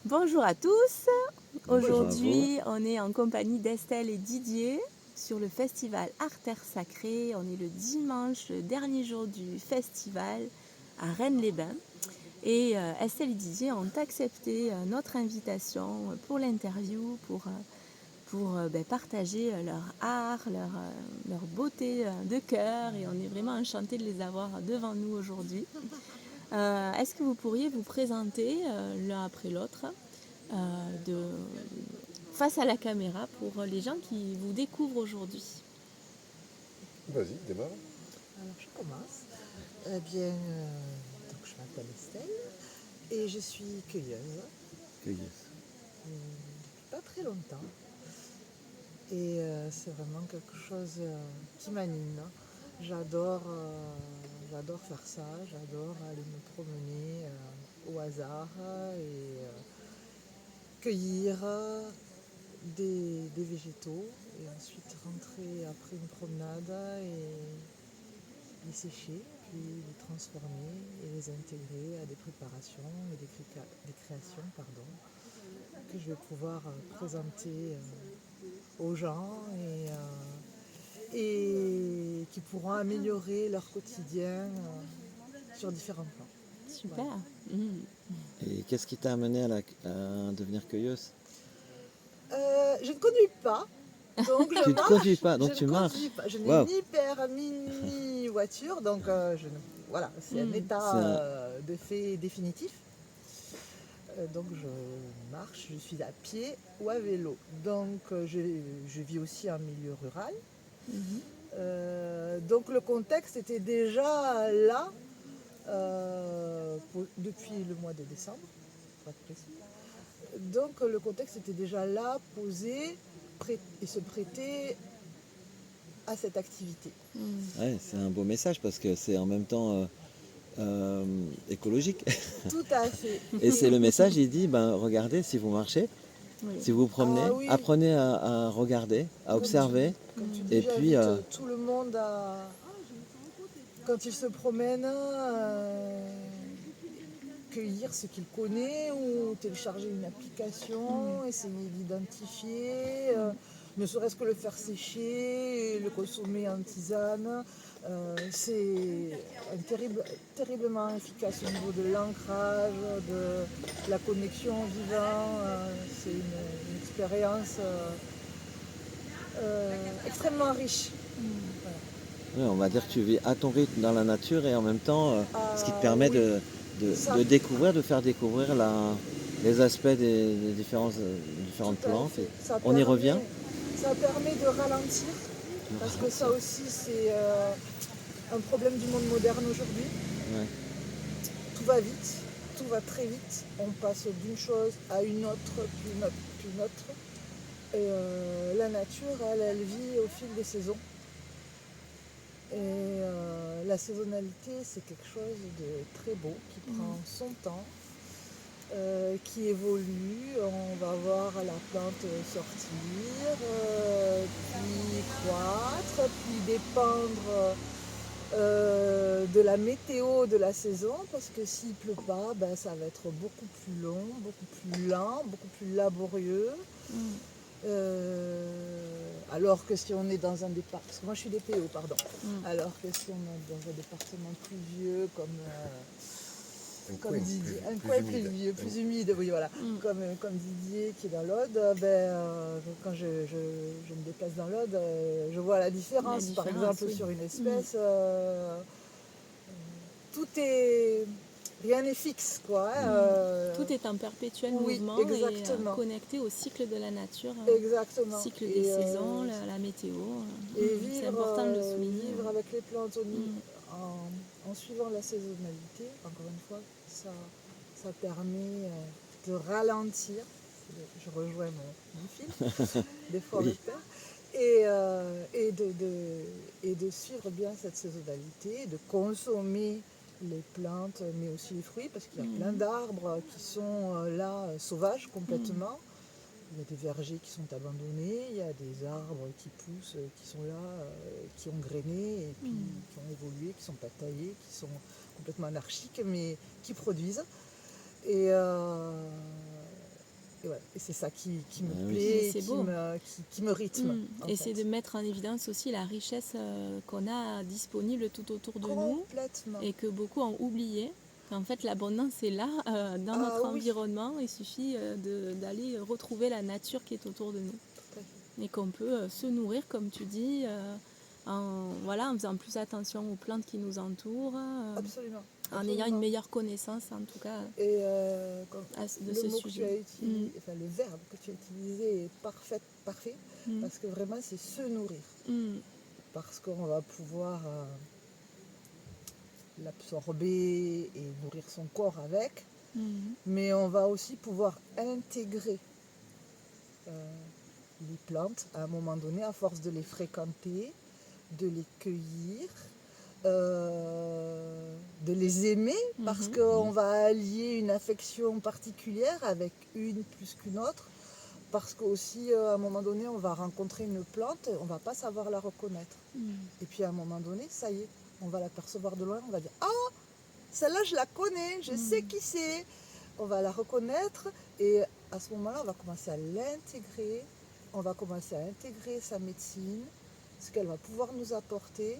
Bonjour à tous. Bonjour à vous. Aujourd'hui, on est en compagnie d'Estelle et Didier sur le festival Artère Sacrée. On est le dimanche, le dernier jour du festival à Rennes-les-Bains. Et Estelle et Didier ont accepté notre invitation pour l'interview, pour partager leur art, leur beauté de cœur. Et on est vraiment enchantés de les avoir devant nous aujourd'hui. Est-ce que vous pourriez vous présenter l'un après l'autre face à la caméra pour les gens qui vous découvrent aujourd'hui? Vas-y, démarre. Alors je commence. Donc je m'appelle Estelle et je suis cueilleuse depuis pas très longtemps. Et c'est vraiment quelque chose qui m'anime. J'adore faire ça, j'adore aller me promener au hasard et cueillir des végétaux et ensuite rentrer après une promenade et les sécher, puis les transformer et les intégrer à des préparations et des créations que je vais pouvoir présenter aux gens et qui pourront améliorer leur quotidien sur différents plans. Super. Voilà. Et qu'est-ce qui t'a amené à devenir cueilleuse? Je ne conduis pas, donc je Tu ne marche. conduis pas, donc Je tu ne marches. conduis pas. Je n'ai Waouh. ni permis ni voiture, donc voilà, c'est un état C'est un- de fait définitif. Donc je marche, je suis à pied ou à vélo. Donc je vis aussi en milieu rural. Donc le contexte était déjà là depuis le mois de décembre, pour être précis. Donc le contexte était déjà là, posé, et se prêtait à cette activité. Ouais, c'est un beau message parce que c'est en même temps écologique. Tout à fait. Et c'est le message, il dit, ben regardez, si vous marchez, Oui. si vous vous promenez, Ah oui. apprenez à regarder, à observer. Comme tu Et dis, puis, j'invite tout le monde à, quand il se promène, cueillir ce qu'il connaît ou télécharger une application, essayer d'identifier, ne serait-ce que le faire sécher, et le consommer en tisane. C'est terriblement efficace au niveau de l'ancrage, de la connexion au vivant. C'est une expérience extrêmement riche. ouais, on va dire que tu vis à ton rythme dans la nature et en même temps, ce qui te permet Oui. de découvrir, de faire découvrir les aspects des différentes Tout à plantes. fait. On y revient. Ça permet de ralentir, parce que ça aussi c'est un problème du monde moderne aujourd'hui. Ouais. Tout va vite, tout va très vite. On passe d'une chose à une autre, puis une autre, puis une autre. Et la nature, elle vit au fil des saisons. Et la saisonnalité, c'est quelque chose de très beau, qui prend son temps. Qui évolue, on va voir la plante sortir, puis croître, puis dépendre de la météo de la saison, parce que s'il ne pleut pas, ben, ça va être beaucoup plus long, beaucoup plus lent, beaucoup plus laborieux. Alors que si on est dans un département, parce que moi je suis DPO, pardon, alors que si on est dans un département pluvieux comme Didier, un coin plus humide, oui voilà, comme Didier qui est dans l'Aude, quand je me déplace dans l'Aude, je vois la différence. Par exemple, oui. Sur une espèce, rien n'est fixe, quoi. Tout est en perpétuel oui, mouvement exactement. et connecté au cycle de la nature, Exactement. cycle des saisons, la météo. Et C'est important de le souligner. vivre avec les plantes en suivant la saisonnalité, encore une fois, ça permet de ralentir. Je rejoins mon fil, des fois Oui. et de suivre bien cette saisonnalité, de consommer les plantes, mais aussi les fruits, parce qu'il y a plein d'arbres qui sont là sauvages complètement. Il y a des vergers qui sont abandonnés, il y a des arbres qui poussent, qui sont là, qui ont grainé et puis qui ont évolué, qui ne sont pas taillés, qui sont complètement anarchiques, mais qui produisent. Et Et c'est ça qui me Ah oui. plaît, C'est beau. qui me rythme. en Et c'est fait. de mettre en évidence aussi la richesse qu'on a disponible tout autour de nous Complètement. et que beaucoup ont oublié. En fait, l'abondance est là, dans Ah notre oui. environnement. Il suffit d'aller retrouver la nature qui est autour de nous. Tout à fait. Et qu'on peut se nourrir, comme tu dis, en faisant plus attention aux plantes qui nous entourent, Absolument. en ayant une meilleure connaissance, en tout cas, Et de le ce mot que tu sujet. as utilisé, enfin le verbe que tu as utilisé est parfait, Mm. parce que vraiment c'est se nourrir. Mm. Parce qu'on va pouvoir l'absorber et nourrir son corps avec, Mm. mais on va aussi pouvoir intégrer les plantes à un moment donné à force de les fréquenter, de les cueillir, de les aimer, parce Mhm. qu'on va allier une affection particulière avec une plus qu'une autre, parce qu'aussi à un moment donné on va rencontrer une plante, on va pas savoir la reconnaître. Mm. Et puis à un moment donné, ça y est, on va l'apercevoir de loin, on va dire « Ah, celle-là je la connais, je sais qui c'est !» On va la reconnaître et à ce moment-là, on va commencer à l'intégrer, on va commencer à intégrer sa médecine, ce qu'elle va pouvoir nous apporter.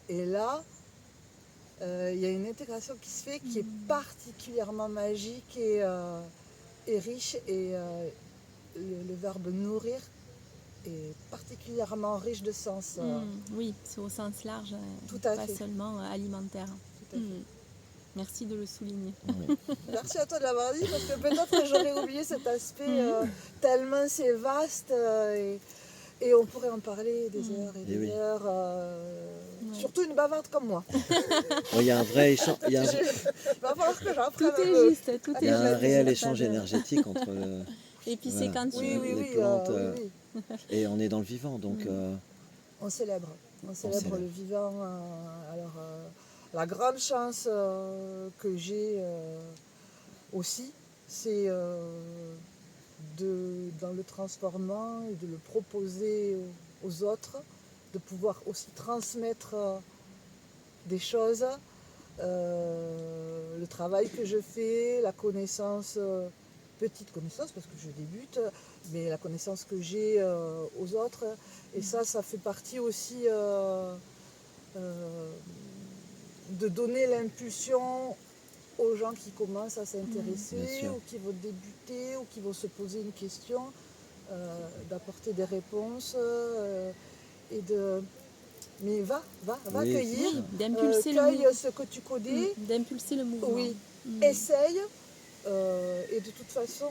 Et là, il y a une intégration qui se fait qui est particulièrement magique et riche. Et le verbe nourrir est particulièrement riche de sens. Oui, c'est au sens large, Tout à pas fait. seulement alimentaire. Tout à fait. Merci de le souligner. Oui. Merci à toi de l'avoir dit, parce que peut-être que j'aurais oublié cet aspect tellement c'est vaste et on pourrait en parler des heures et Eh des oui. heures. Ouais. Surtout une bavarde comme moi. Il y a un vrai échange, il y a un, Il va falloir que j'apprenne Tout un est peu. juste, tout il y est a un juste. réel Pas échange de- énergétique entre le, Et puis voilà, c'est quand tu... Oui, oui, les oui, plantes, oui, oui. et on est dans le vivant, donc On célèbre. On célèbre célèbre. le vivant. Alors, la grande chance que j'ai aussi, c'est dans le transformant et de le proposer aux autres, de pouvoir aussi transmettre des choses, le travail que je fais, la connaissance, petite connaissance parce que je débute, mais la connaissance que j'ai aux autres. Et ça fait partie aussi de donner l'impulsion aux gens qui commencent à Bien s'intéresser sûr. ou qui vont débuter ou qui vont se poser une question, d'apporter des réponses et de... Mais va Oui, cueillir, c'est ça. D'impulser le cueille mouvement. ce que tu connais, D'impulser le mouvement. oui, essaye. Et de toute façon,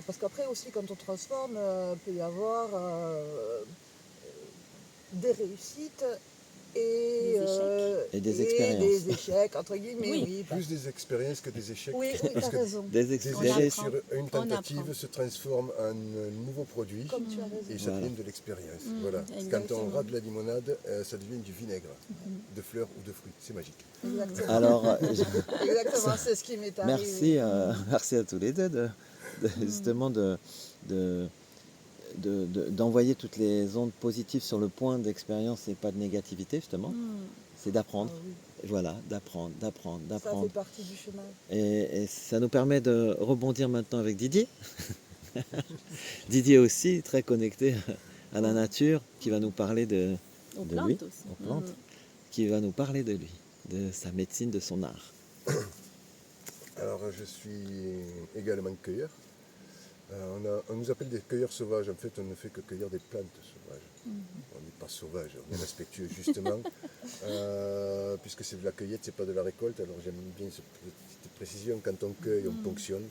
parce qu'après aussi quand on transforme, peut y avoir des réussites et Des échecs. Et des expériences. des échecs, entre guillemets, Oui. oui. Plus des expériences que des échecs. Oui, Parce t'as que raison, Des des expériences. échecs sur une On tentative apprend. se transforment en un nouveau produit comme tu as raison. et ça Voilà. devient de l'expérience. Mm, Voilà. exactement. Quand on rate la limonade, ça devient du vinaigre, de fleurs ou de fruits. C'est magique. Exactement. Alors, Exactement, c'est ce qui m'est arrivé. merci, merci à tous les deux justement d'envoyer toutes les ondes positives sur le point d'expérience et pas de négativité justement. C'est d'apprendre, Ah oui, voilà, d'apprendre. ça fait partie du chemin. Et ça nous permet de rebondir maintenant avec Didier. Didier aussi, très connecté à la nature, qui va nous parler Aux de plantes lui, aussi. aux plantes, qui va nous parler de lui, de sa médecine, de son art. Alors, je suis également cueilleur. On nous appelle des cueilleurs sauvages. En fait, on ne fait que cueillir des plantes sauvages. On n'est pas sauvage, on est respectueux justement. Puisque c'est de la cueillette, c'est pas de la récolte. Alors j'aime bien cette petite précision. Quand on cueille, on ponctionne.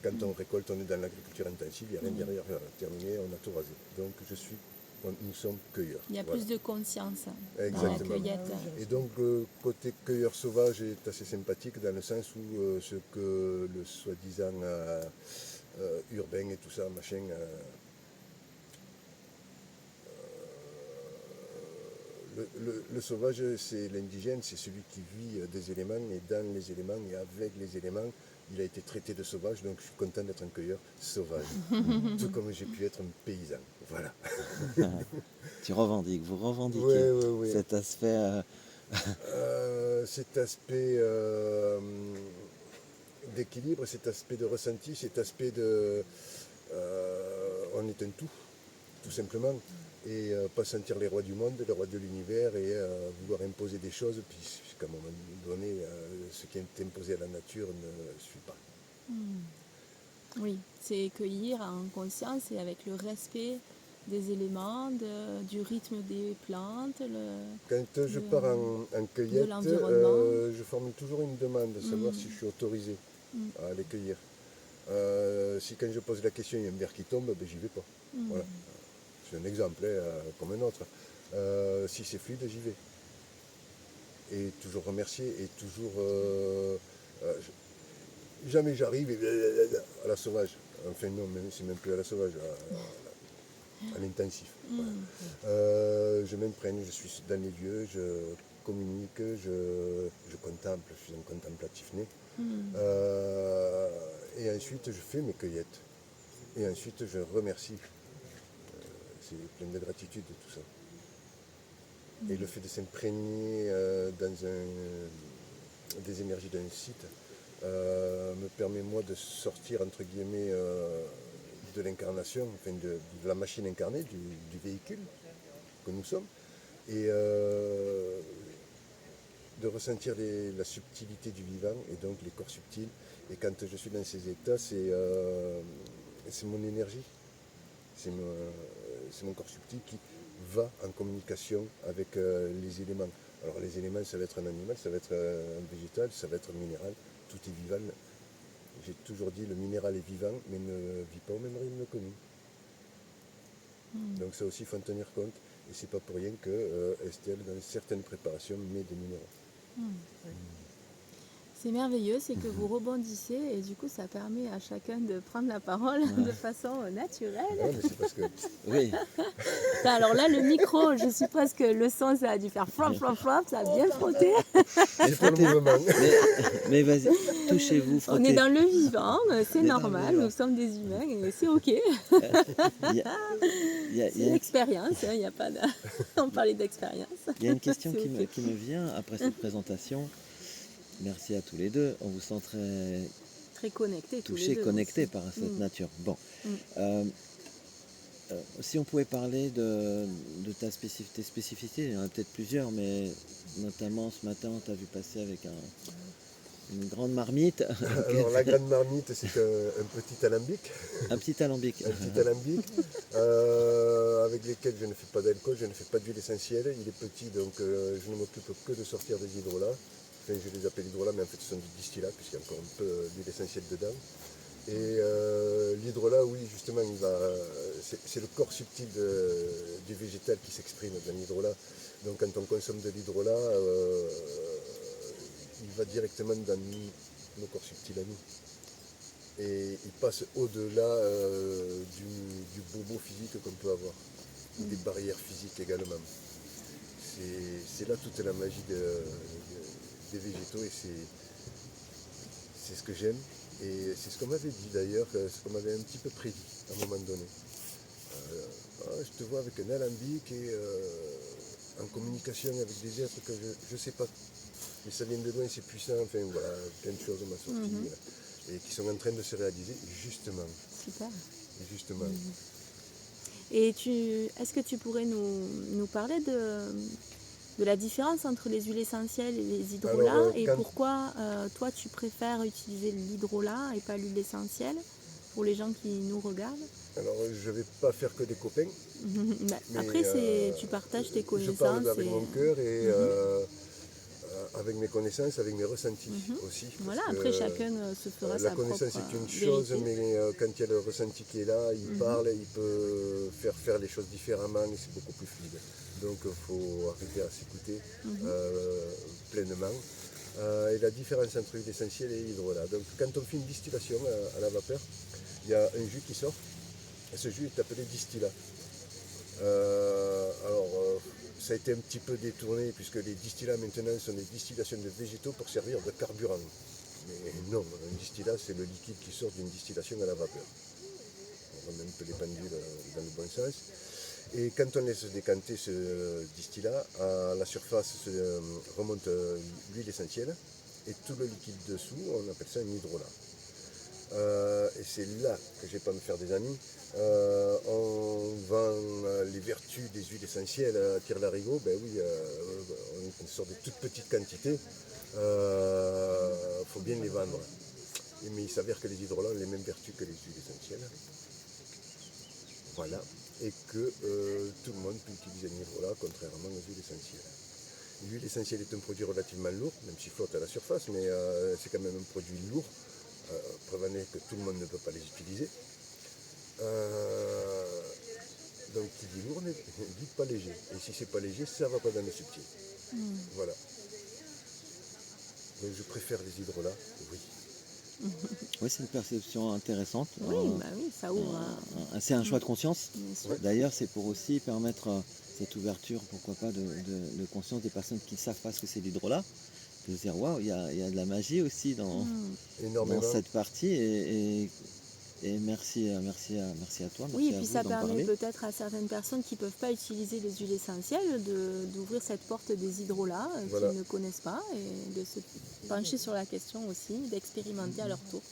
Quand on récolte, on est dans l'agriculture intensive. Il n'y a rien derrière. Terminé, on a tout rasé. Donc nous sommes cueilleurs. Il y a Voilà. plus de conscience dans la Exactement. cueillette. Et donc le côté cueilleur sauvage est assez sympathique dans le sens où ce que le soi-disant urbain et tout ça, machin, le sauvage, c'est l'indigène, c'est celui qui vit des éléments et dans les éléments et avec les éléments. Il a été traité de sauvage, donc je suis content d'être un cueilleur sauvage. Tout comme j'ai pu être un paysan. Voilà. Vous revendiquez Oui. cet aspect. Cet aspect d'équilibre, cet aspect de ressenti, cet aspect de... on est un tout simplement. Et pas sentir les rois du monde, les rois de l'univers et vouloir imposer des choses, puisqu'à un moment donné, ce qui est imposé à la nature ne suit pas. Oui, c'est cueillir en conscience et avec le respect des éléments, du rythme des plantes. Quand je pars en cueillette, l'environnement. je formule toujours une demande, de savoir si je suis autorisé à aller cueillir. Si quand je pose la question, il y a un verre qui tombe, ben, j'y vais pas. Voilà. C'est un exemple, comme un autre. Si c'est fluide, j'y vais. Et toujours remercier, et toujours... jamais j'arrive à la sauvage. Enfin non, c'est même plus à la sauvage, à l'intensif. Voilà. Je m'imprègne, je suis dans les lieux, je communique, je contemple, je suis un contemplatif né. Et ensuite, je fais mes cueillettes. Et ensuite, je remercie. C'est plein de gratitude tout ça. Et le fait de s'imprégner dans des énergies d'un site me permet moi de sortir entre guillemets de l'incarnation, enfin de la machine incarnée, du véhicule que nous sommes, et de ressentir la subtilité du vivant et donc les corps subtils. Et quand je suis dans ces états, c'est mon énergie, c'est mon corps subtil qui va en communication avec les éléments. Alors les éléments, ça va être un animal, ça va être un végétal, ça va être un minéral, tout est vivant. J'ai toujours dit le minéral est vivant, mais ne vit pas au même rythme que nous. Donc ça aussi, il faut en tenir compte. Et c'est pas pour rien que Estelle, dans certaines préparations, met des minéraux. C'est merveilleux, c'est que vous rebondissez et du coup ça permet à chacun de prendre la parole de façon naturelle. Ouais, mais c'est parce que... Oui, Alors là, le micro, je suppose que le son, ça a dû faire flop, flop, flop, ça a bien frotté. Il faut le mouvement. mais vas-y, touchez-vous, On frottez. est dans le vivant, c'est On est dans le normal, vivant. nous sommes des humains et c'est ok. Il y a- il y a- C'est il y a- une expérience, il n'y a pas de... On parlait d'expérience. il y a une question C'est ok. qui me vient après cette présentation. Merci à tous les deux. On vous sent très Très connectés tous les touchés, deux. connectés aussi. par cette nature. Bon. Mm. Si on pouvait parler de ta spécificité, il y en a peut-être plusieurs, mais notamment ce matin, on t'a vu passer avec une grande marmite, Alors la grande marmite, c'est un petit alambic. un petit alambic. Un petit alambic avec lequel je ne fais pas d'alcool, je ne fais pas d'huile essentielle. Il est petit, donc je ne m'occupe que de sortir des hydrolats. Enfin, je les appelle hydrolats, mais en fait ce sont du distillat, puisqu'il y a encore un peu d'huile essentielle dedans. Et l'hydrolat, oui, justement, c'est le corps subtil du végétal qui s'exprime dans l'hydrolat. Donc quand on consomme de l'hydrolat, il va directement dans nos corps subtils à nous. Et il passe au-delà du bobo physique qu'on peut avoir, ou des barrières physiques également. C'est là toute la magie des végétaux et c'est ce que j'aime. Et c'est ce qu'on m'avait dit d'ailleurs, ce qu'on m'avait un petit peu prédit à un moment donné. Je te vois avec un alambic et en communication avec des êtres que je ne sais pas. Mais ça vient de loin, c'est puissant, enfin voilà, plein de choses m'ont sorti et qui sont en train de se réaliser justement. Super. Justement. Et est-ce que tu pourrais nous parler de la différence entre les huiles essentielles et les hydrolats Alors, et pourquoi toi tu préfères utiliser l'hydrolat et pas l'huile essentielle pour les gens qui nous regardent? Alors je ne vais pas faire que des copains. Mais, après, tu partages tes connaissances. Je parle avec mon cœur et avec mes connaissances, avec mes ressentis aussi. Voilà, après chacun se fera sa la connaissance propre est une chose, vérité. mais quand il y a le ressenti qui est là, il parle, il peut faire les choses différemment et c'est beaucoup plus fluide. Donc il faut arriver à s'écouter pleinement. Et la différence entre l'huile essentielle et l'hydrolat. Donc quand on fait une distillation à la vapeur, il y a un jus qui sort. Et ce jus est appelé distillat. Ça a été un petit peu détourné puisque les distillats maintenant sont des distillations de végétaux pour servir de carburant. Mais non, un distillat c'est le liquide qui sort d'une distillation à la vapeur. On remet un peu les pendules dans le bon sens. Et quand on laisse décanter ce distillat, à la surface remonte l'huile essentielle et tout le liquide dessous, on appelle ça un hydrolat. Et c'est là que je n'ai pas me faire des amis. On vend les vertus des huiles essentielles à tire-larigot, ben oui, on sort de toutes petites quantités, faut bien les vendre. Mais il s'avère que les hydrolats ont les mêmes vertus que les huiles essentielles. Voilà. Et que tout le monde peut utiliser un hydrolat contrairement aux huiles essentielles. L'huile essentielle est un produit relativement lourd, même s'il flotte à la surface, mais c'est quand même un produit lourd. Preuve en est que tout le monde ne peut pas les utiliser. Donc qui dit lourd ne dit pas léger. Et si c'est pas léger, ça ne va pas dans le subtil. Voilà. Donc je préfère les hydrolats, oui. Oui, c'est une perception intéressante. Oui, bah oui, ça ouvre. C'est un choix de conscience. Bien sûr. Ouais. D'ailleurs, c'est pour aussi permettre cette ouverture, pourquoi pas, de conscience des personnes qui ne savent pas ce que c'est l'hydrolat. De se dire, waouh, il y a de la magie aussi dans Énormément. cette partie. Et merci à toi. Merci Oui, et à puis vous ça d'en permet parler. peut-être à certaines personnes qui ne peuvent pas utiliser les huiles essentielles d'ouvrir cette porte des hydrolats Voilà. qu'ils ne connaissent pas et de se pencher sur la question aussi, d'expérimenter à leur tour.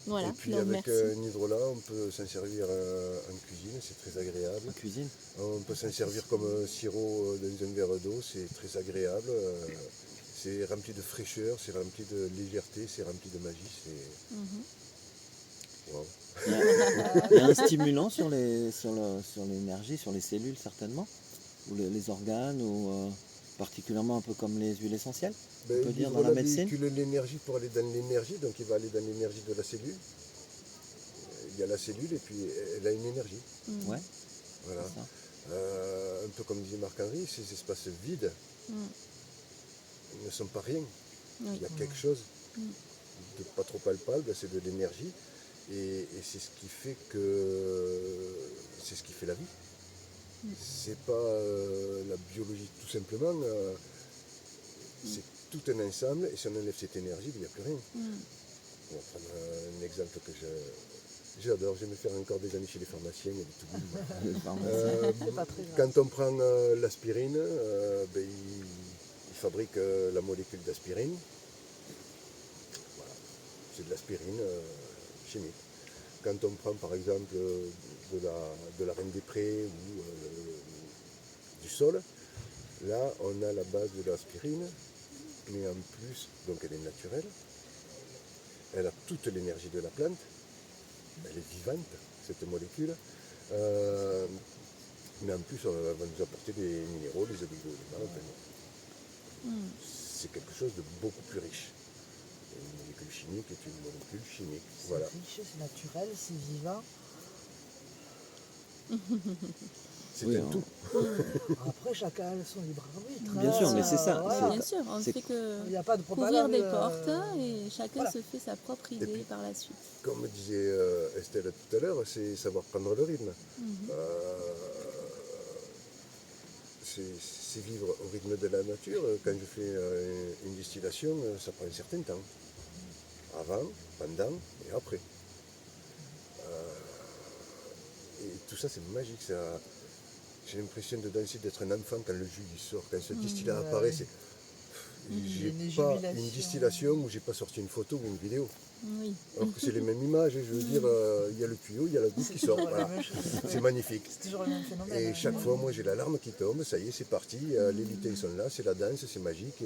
Voilà, Et puis donc avec merci. un hydrolat, on peut s'en servir en cuisine, c'est très agréable. En cuisine. On peut s'en servir comme sirop dans un verre d'eau, c'est très agréable. C'est rempli de fraîcheur, c'est rempli de légèreté, c'est rempli de magie. C'est... Mhm. Wow. Il y a un stimulant sur l'énergie, sur les cellules certainement, ou les organes, ou particulièrement un peu comme les huiles essentielles. Ben, peut dire dans l'hydrolat la médecine. véhicule l'énergie pour aller dans l'énergie, donc il va aller dans l'énergie de la cellule. Il y a la cellule et puis elle a une énergie. Mhm. Ouais, Voilà. c'est ça. Un peu comme disait Marc-Henri, ces espaces vides ne sont pas rien. Oui. Il y a quelque chose de pas trop palpable, c'est de l'énergie. Et c'est ce qui fait c'est ce qui fait la vie. C'est pas la biologie tout simplement. C'est tout un ensemble et si on enlève cette énergie, il n'y a plus rien. On va prendre un exemple que j'adore. J'aime faire encore des amis chez les pharmaciens et tout. Le pharmacien. C'est pas très grave. Quand on prend l'aspirine, ben, il fabrique la molécule d'aspirine. Voilà. C'est de l'aspirine chimique. Quand on prend par exemple de la reine des prés ou du sol, là on a la base de l'aspirine, mais en plus, donc elle est naturelle, elle a toute l'énergie de la plante, elle est vivante, cette molécule, mais en plus elle va nous apporter des minéraux, des oligo-éléments, c'est quelque chose de beaucoup plus riche. Une molécule chimique est une molécule chimique. C'est Voilà. riche, c'est naturel, c'est vivant. C'est Oui, un hein. tout. Après, chacun a son libre arbitre. Bien sûr, mais c'est ça, voilà. Bien sûr, on ne c'est- fait que Il n'y a pas de ouvrir propagande. des portes et chacun voilà. se fait sa propre idée puis- par la suite. Comme disait Estelle tout à l'heure, c'est savoir prendre le rythme. C'est vivre au rythme de la nature. Quand je fais une distillation, ça prend un certain temps. Avant, pendant et après. Et tout ça, c'est magique. J'ai l'impression d'être un enfant quand le jus il sort, quand ce distillat ouais, apparaît. ouais. J'ai Une pas jubilation. une distillation où j'ai pas sorti une photo ou une vidéo. Oui. Alors que c'est les mêmes images, je veux dire, il y a le tuyau, il y a la goutte qui sort. toujours la Voilà. même chose. C'est magnifique. C'est toujours le même phénomène. Et hein. chaque fois, moi, j'ai la larme qui tombe, ça y est, c'est parti, les lutins sont là, c'est la danse, c'est magique,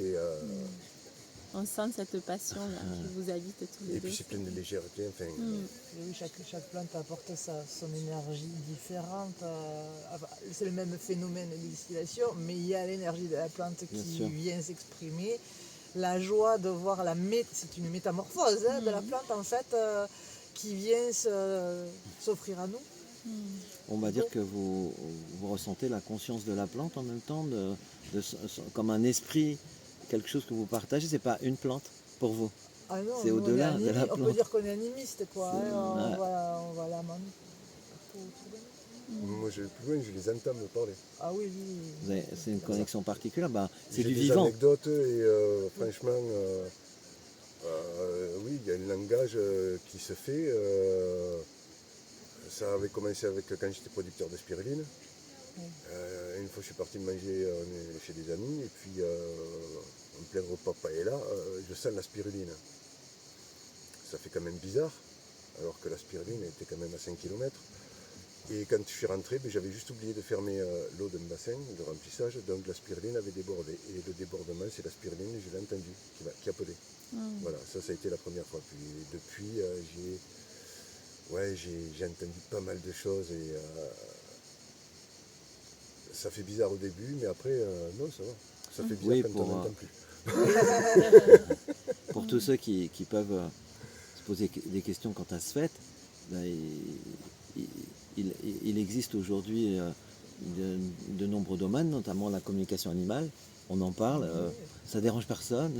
On sent cette passion là, qui vous habite tous les et deux. puis c'est plein de légèreté, enfin, Et oui, chaque plante apporte son énergie différente. C'est le même phénomène de distillation, mais il y a l'énergie de la plante Bien qui sûr. vient s'exprimer. La joie de voir c'est une métamorphose de la plante en fait qui vient s'offrir à nous. On va dire que vous ressentez la conscience de la plante en même temps, comme un esprit, quelque chose que vous partagez. C'est pas une plante pour vous. Ah non, C'est nous, au-delà on est de la on peut plante. dire qu'on est animiste quoi. C'est- Hein, ouais. on va la manger partout autour de nous. moi, je vais plus loin, je les entends me parler. Ah oui, oui. C'est une connexion particulière. C'est J'ai du des vivant. anecdotes et franchement, oui, il y a un langage qui se fait. Ça avait commencé avec quand j'étais producteur de spiruline. Une fois, je suis parti manger chez des amis, et puis en plein repas paella, je sens la spiruline. Ça fait quand même bizarre, alors que la spiruline était quand même à 5 km. Et quand je suis rentré, j'avais juste oublié de fermer l'eau de mon bassin de remplissage, donc la spiruline avait débordé. Et le débordement, c'est la spiruline, je l'ai entendu, qui appelait. Voilà, ça a été la première fois. Puis depuis, j'ai entendu pas mal de choses, et ça fait bizarre au début, mais après, non, ça va. Ça fait bizarre quand on n'entend plus. Pour tous ceux qui peuvent se poser des questions quant à ce fait, ben, il existe aujourd'hui de nombreux domaines, notamment la communication animale. On en parle, ça dérange personne.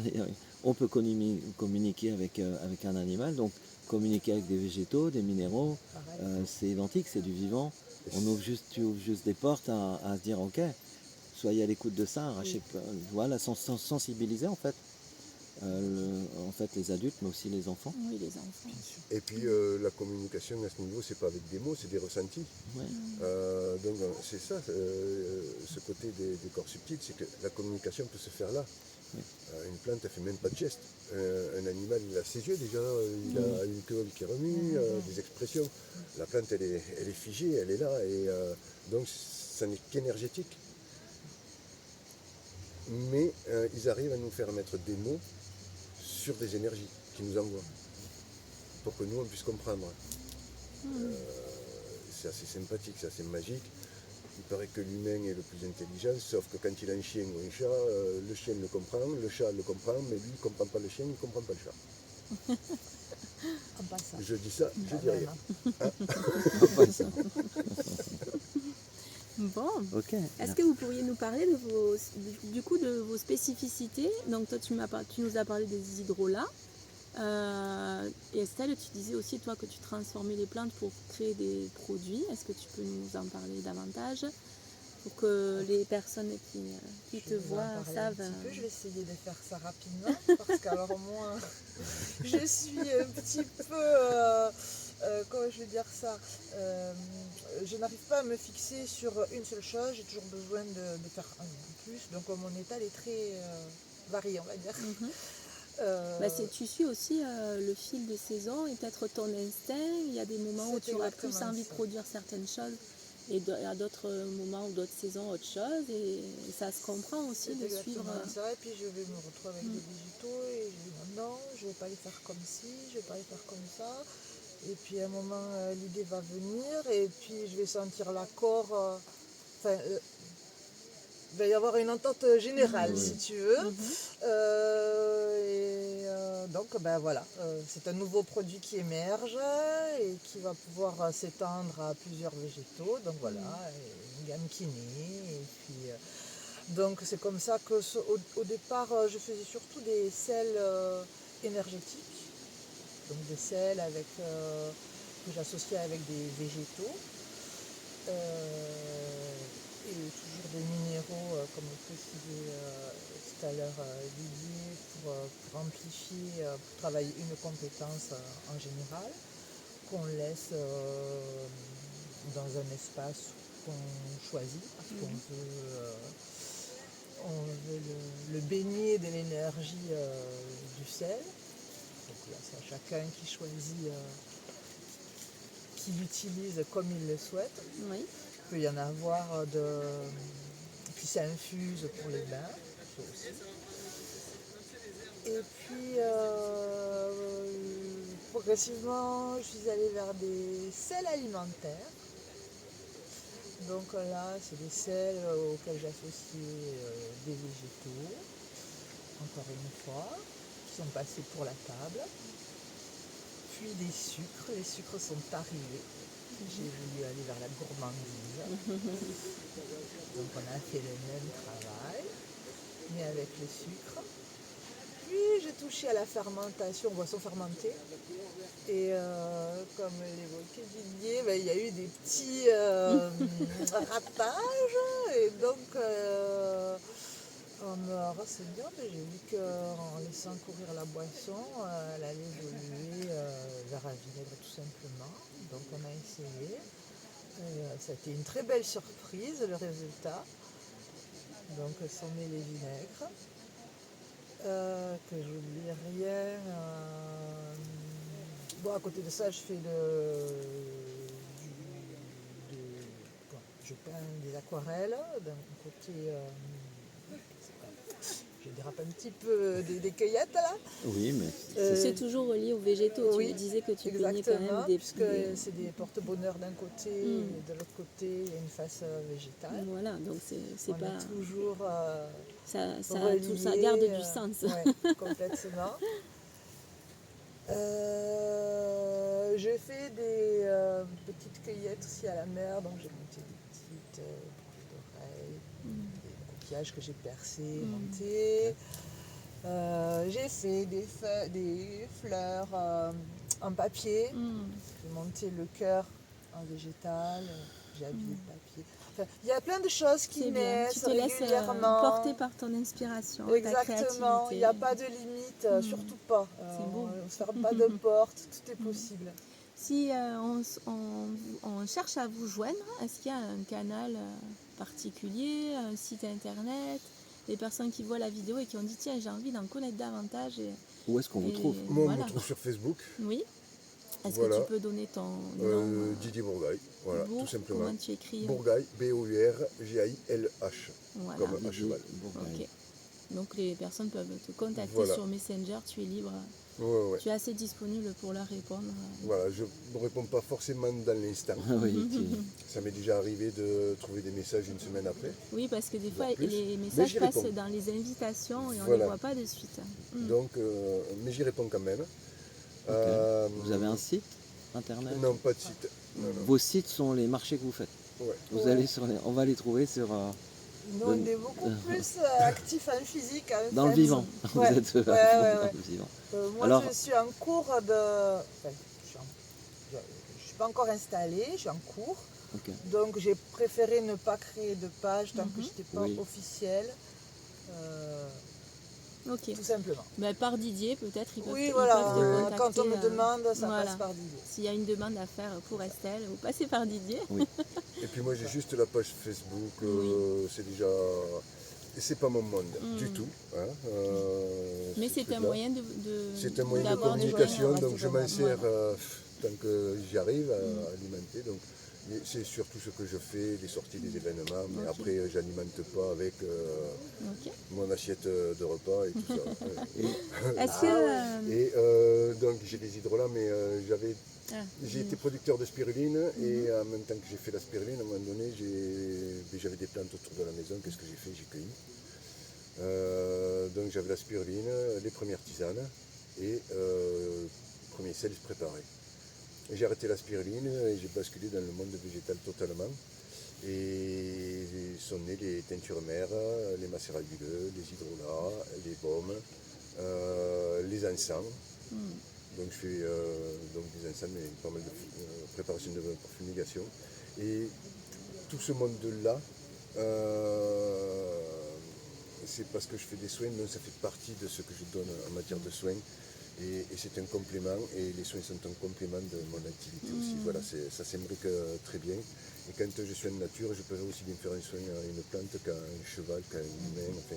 On peut communiquer avec un animal, donc communiquer avec des végétaux, des minéraux, c'est identique, c'est du vivant. Tu ouvres juste des portes à se dire ok, soyez à l'écoute de ça, voilà, sensibiliser en fait. Les adultes, mais aussi les enfants. Oui, les enfants. Et puis la communication à ce niveau, c'est pas avec des mots, c'est des ressentis. Ouais. Donc c'est ça, ce côté des corps subtils, c'est que la communication peut se faire là. Oui. Une plante, elle fait même pas de geste. Un animal, il a ses yeux déjà, il a une queue qui remue, des expressions. La plante, elle est figée, elle est là, et donc ça n'est qu'énergétique. Mais ils arrivent à nous faire mettre des mots sur des énergies qui nous envoient, pour que nous on puisse comprendre. C'est assez sympathique, c'est assez magique. Il paraît que l'humain est le plus intelligent, sauf que quand il a un chien ou un chat, le chien le comprend, le chat le comprend, mais lui il ne comprend pas le chien, il ne comprend pas le chat. Je dis ça, je dis rien. Bon. Ok. Est-ce que vous pourriez nous parler de vos spécificités? Donc toi, tu nous as parlé des hydrolats. Et Estelle, tu disais aussi toi que tu transformais les plantes pour créer des produits. Est-ce que tu peux nous en parler davantage pour que les personnes qui te voient savent Je vais essayer de faire ça rapidement parce qu'alors moi, je suis un petit peu, comment je vais dire ça, je n'arrive pas à me fixer sur une seule chose. J'ai toujours besoin de faire un plus. Donc mon état est très varié, on va dire. Tu suis aussi le fil des saisons et peut-être ton instinct. Il y a des moments où tu auras plus envie de produire certaines choses et à d'autres moments ou d'autres saisons autre chose, et ça se comprend aussi de suivre ça. Et puis je vais me retrouver avec des végétaux et je dis non, je ne vais pas les faire comme ci, je ne vais pas les faire comme ça. Et puis à un moment l'idée va venir et puis je vais sentir l'accord, il va y avoir une entente générale si tu veux. Donc voilà, c'est un nouveau produit qui émerge et qui va pouvoir s'étendre à plusieurs végétaux. Donc voilà, une gamme qui naît. Et puis, donc c'est comme ça que au départ je faisais surtout des sels énergétiques. Donc des sels que j'associais avec des végétaux. Et toujours des minéraux, comme le précisait tout à l'heure Didier, pour amplifier, pour travailler une compétence en général, qu'on laisse dans un espace qu'on choisit, parce qu'on veut le baigner de l'énergie du sel. Donc là, c'est à chacun qui choisit, qui l'utilise comme il le souhaite. Oui. Il peut y en avoir puis ça infuse pour les bains, ça aussi. Et puis progressivement, je suis allée vers des sels alimentaires. Donc là, c'est des sels auxquels j'associe des végétaux, encore une fois, qui sont passés pour la table. Puis des sucres, les sucres sont arrivés. J'ai voulu aller vers la gourmandise. Donc on a fait le même travail, mais avec le sucre. Puis j'ai touché à la fermentation, boisson fermentée. Et comme l'évoquait Didier, il y a eu des petits ratages. Et donc en me renseignant, j'ai vu qu'en laissant courir la boisson, elle allait évoluer vers un vinaigre tout simplement. Donc on a essayé. Ça a été une très belle surprise, le résultat. Donc, sommet les vinaigres. Que j'oublie rien. Bon, à côté de ça, je fais bon, je peins des aquarelles. D'un côté, je dérape un petit peu des cueillettes là. Oui, mais C'est toujours relié aux végétaux. Tu oui, me disais que tu peignais quand exactement, même des... puisque c'est des porte-bonheur d'un côté et de l'autre côté, il y a une face végétale. Voilà, donc c'est On pas... est toujours Ça relié, garde du sens. ouais, complètement. Je fais des petites cueillettes aussi à la mer, donc j'ai monté des petites boucles d'oreilles, des coquillages que j'ai percés, montés. J'ai fait des fleurs en papier. J'ai monté le cœur en végétal. J'ai habillé le papier. Enfin, il y a plein de choses qui C'est bien, naissent tu te laisses régulièrement. porter par ton inspiration, ta Exactement, il créativité. n'y a pas de limite, surtout pas. C'est beau. On ne se ferme pas de porte, tout est possible. Si on cherche à vous joindre, est-ce qu'il y a un canal particulier, un site internet, des personnes qui voient la vidéo et qui ont dit tiens j'ai envie d'en connaître davantage où est-ce qu'on vous trouve? Moi, on voilà. me trouve sur Facebook, Oui. Est-ce Voilà. que tu peux donner ton nom Didier Bourgaille, voilà, tout simplement. Comment tu écris Bourgaille, B-O-U-R-G-A-I-L-H, Voilà. comme à cheval. Ok. Donc les personnes peuvent te contacter Voilà. sur Messenger, tu es libre, Ouais. tu es assez disponible pour leur répondre. Voilà, je ne réponds pas forcément dans l'instant. Oui, Ça m'est déjà arrivé de trouver des messages une semaine après. Oui, parce que des fois, Voire plus. les Mais messages j'y passent réponds. dans les invitations et on ne Voilà. les voit pas de suite. Donc, mais j'y réponds quand même. ok. Vous avez un site internet? Non, pas de site. Non. Vos sites sont les marchés que vous faites. Ouais. Vous allez sur on va les trouver sur Nous, on est beaucoup plus actifs en physique. En dans fait. le vivant. Ouais. Vous êtes Ouais. dans le vivant. Moi, Alors- je suis en cours de... Enfin, je ne suis pas encore installée, je suis en cours. Ok. Donc, j'ai préféré ne pas créer de page tant que je n'étais pas Oui. officielle. Ok. Tout simplement. Ben, par Didier, peut-être, ils peuvent, Oui, ils voilà. peuvent te contacter. Quand on me demande, ça voilà. passe par Didier. S'il y a une demande à faire pour Estelle, vous passez par Didier. Et puis moi, j'ai juste la page Facebook. C'est déjà... Et c'est pas mon monde du tout. Hein, Mais ce c'est un truc-là. moyen de C'est un moyen de d'avoir des communication, journées, donc je m'en sers voilà. tant que j'y arrive à alimenter. Donc, mais c'est surtout ce que je fais, les sorties, les événements, mais Ok. après j'alimente pas avec Ok. mon assiette de repas et tout ça. Est-ce que... Et donc j'ai des hydrolats, mais j'ai été producteur de spiruline et en même temps que j'ai fait la spiruline, à un moment donné, j'avais des plantes autour de la maison. Qu'est-ce que j'ai fait? J'ai cueilli. Donc j'avais la spiruline, les premières tisanes et les premiers sels préparés. Et j'ai arrêté la spiruline et j'ai basculé dans le monde végétal totalement. Et sont nées les teintures mères, les macérats huileux, les hydrolats, les baumes, les encens. Donc je fais donc des encens, mais pas mal de préparation de fumigation. Et tout ce monde-là, c'est parce que je fais des soins, donc ça fait partie de ce que je donne en matière de soins. Et c'est un complément, et les soins sont un complément de mon activité aussi. Voilà, ça s'imbrique très bien. Et quand je suis en nature, je peux aussi bien faire un soin à une plante qu'à un cheval, qu'à un humain, enfin,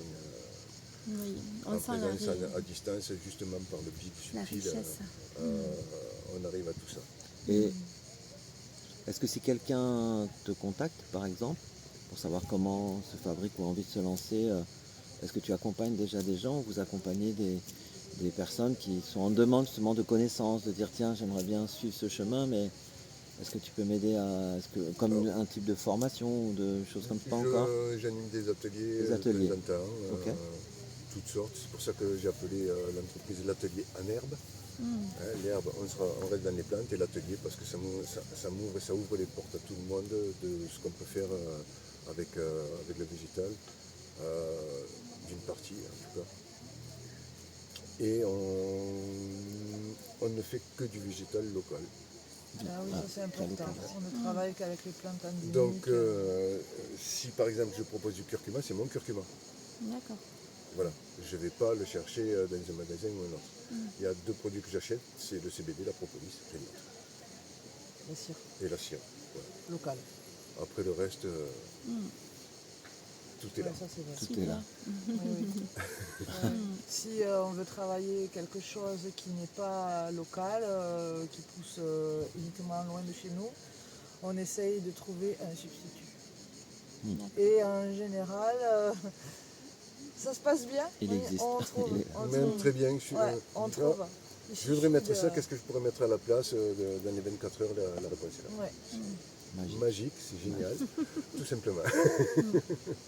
Oui, en on sent présence à distance, justement par le biais la subtil, richesse. on arrive à tout ça. Et est-ce que si quelqu'un te contacte, par exemple, pour savoir comment se fabrique ou a envie de se lancer, est-ce que tu accompagnes déjà des gens ou vous accompagnez des personnes qui sont en demande justement de connaissances, de dire tiens j'aimerais bien suivre ce chemin, mais est-ce que tu peux m'aider à... comme un type de formation ou de choses comme ça encore? J'anime des ateliers, Des ateliers. de temps en temps, Ok. toutes sortes. C'est pour ça que j'ai appelé l'entreprise l'atelier en herbe. Hein, l'herbe, on reste dans les plantes, et l'atelier parce que ça ouvre les portes à tout le monde de ce qu'on peut faire avec le végétal, d'une partie en tout cas. Et on ne fait que du végétal local. Ah oui, ça c'est important. On ne travaille qu'avec les plantes endémiques. Donc, si par exemple je propose du curcuma, c'est mon curcuma. D'accord. Voilà, je ne vais pas le chercher dans un magasin ou un autre. Il y a deux produits que j'achète, c'est le CBD, la propolis, rien d'autre. la cire et la cire. Voilà. locale. Après le reste, tout est là. Ouais, ça c'est vrai. Tout est là. Oui, oui. Ouais. Si on veut travailler quelque chose qui n'est pas local, qui pousse uniquement loin de chez nous, on essaye de trouver un substitut. Et en général, ça se passe bien. Il Oui, existe. On trouve. On Même trouve. très bien. Ouais, on trouve. Il Je voudrais suffit mettre de- ça, qu'est-ce que je pourrais mettre à la place dans les 24 heures, la réponse est là. Ouais. Magique. Magique, c'est génial, tout simplement.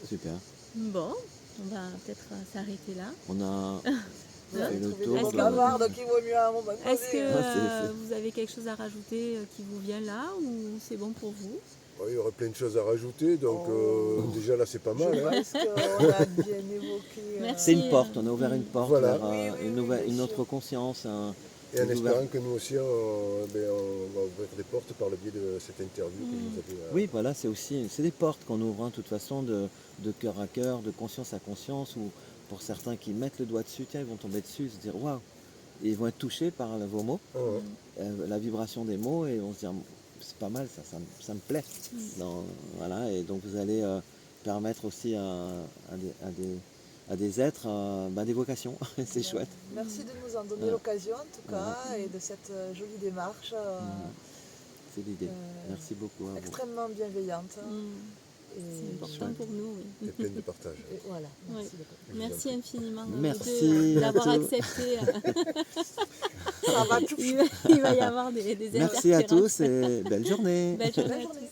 Super. Bon, on va peut-être s'arrêter là. On a Vous fait avez le trouvé tour des de... bons bavards, donc il vaut mieux à un moment donné. Est-ce que Ah, c'est- vous avez quelque chose à rajouter qui vous vient là ou c'est bon pour vous? Bon, il y aurait plein de choses à rajouter, donc déjà là c'est pas mal. Je Hein. pense qu'on a bien évoqué. Merci. C'est une porte, on a ouvert une porte Voilà. vers Oui, oui, une, oui, bien une sûr. autre conscience. Et en Une espérant ouverte- que nous aussi on va ouvrir des portes par le biais de cette interview que vous avez. Oui, voilà, c'est des portes qu'on ouvre, hein, de toute façon, de cœur à cœur, de conscience à conscience, ou pour certains qui mettent le doigt dessus, tiens, ils vont tomber dessus, se dire waouh, et ils vont être touchés par vos mots, Ah ouais. la vibration des mots, et ils vont se dire c'est pas mal, ça me plaît. Voilà, et donc vous allez permettre aussi à des êtres des vocations, c'est chouette. Merci de nous en donner l'occasion en tout cas et de cette jolie démarche C'est l'idée. Merci beaucoup à vous. extrêmement bienveillante. Et, C'est important pour nous, oui. Et plein de partage. et voilà, merci. Merci infiniment Merci à d'avoir tous. accepté. Ça va tout. Il va y avoir des Merci à interférences. tous et belle journée. Belle journée Belle à journée. tous.